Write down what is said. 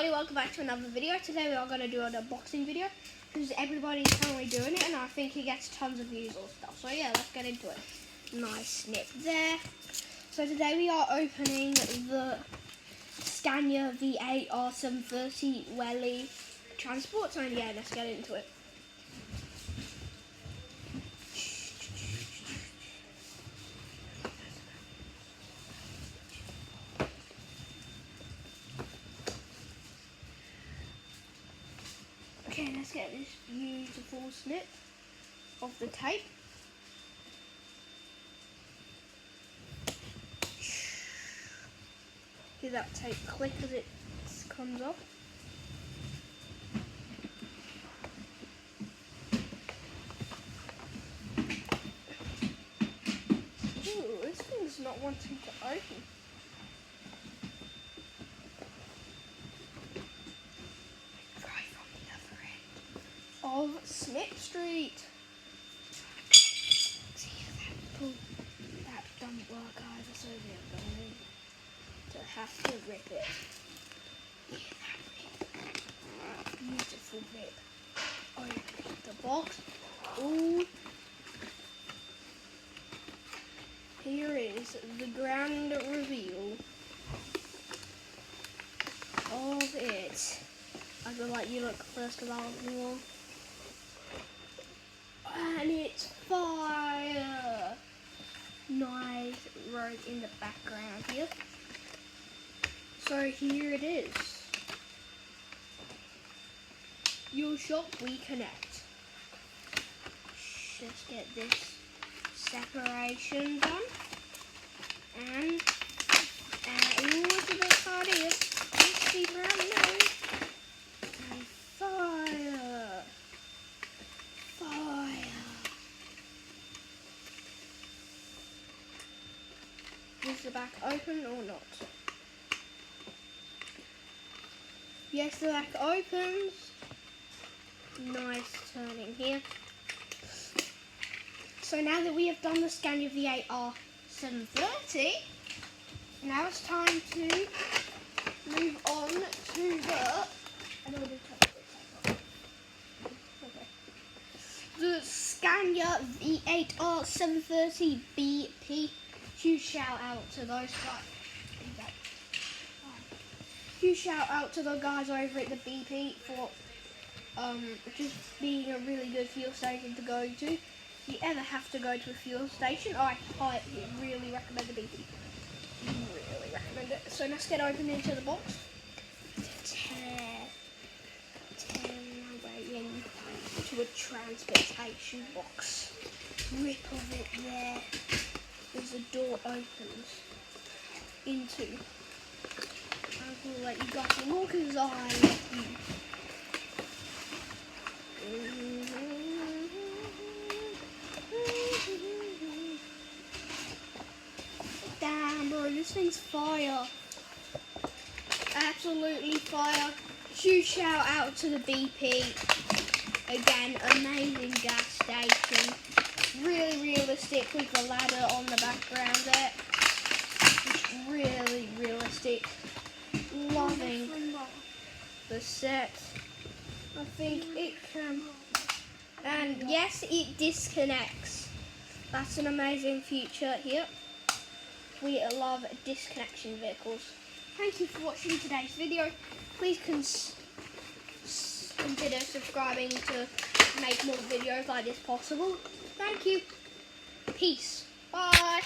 everybody, welcome back to another video. Today we are going to do an unboxing video because everybody's currently doing it and I think it gets tons of views or stuff. So yeah, let's get into it. Nice snip there. So today we are opening the Scania V8 R730 WELLY transport. So yeah, let's get into it. Okay, let's get this beautiful snip of the tape. Hear that tape click as it comes off. Ooh, this thing's not wanting to open. Of Snip Street. See that doesn't work either, so we're going to have to rip it. Yeah, that rip. Beautiful rip. Open the box. Ooh. Here is the grand reveal of it. I feel like you look first of all, everyone. And it's fire! Nice road in the background here. So here it is. Your shop, we connect. Let's get this separation done. And ooh, it's a bit hard here. Let's see brand new. And fire! Is the back open or not? Yes, the back opens. Nice turning here. So now that we have done the Scania V8 R730, now it's time to move on to the Scania V8 R730 BP. Huge shout out to those guys. Huge shout out to the guys over at the BP for just being a really good fuel station to go to. If you ever have to go to a fuel station, I really recommend the BP. Really recommend it. So let's get open into the box. Tear my way into a transportation box. Rip of it there. As the door opens into, I will let you guys walk as I let you. Damn, bro, this thing's fire. Absolutely fire. Huge shout out to the BP. Again, amazing gas station. Really realistic with the ladder on the background there. Really realistic. Loving the set. I think it can. And yes, it disconnects. That's an amazing feature here. We love disconnection vehicles. Thank you for watching today's video. Please consider subscribing to make more videos like this possible. Thank you. Peace. Bye.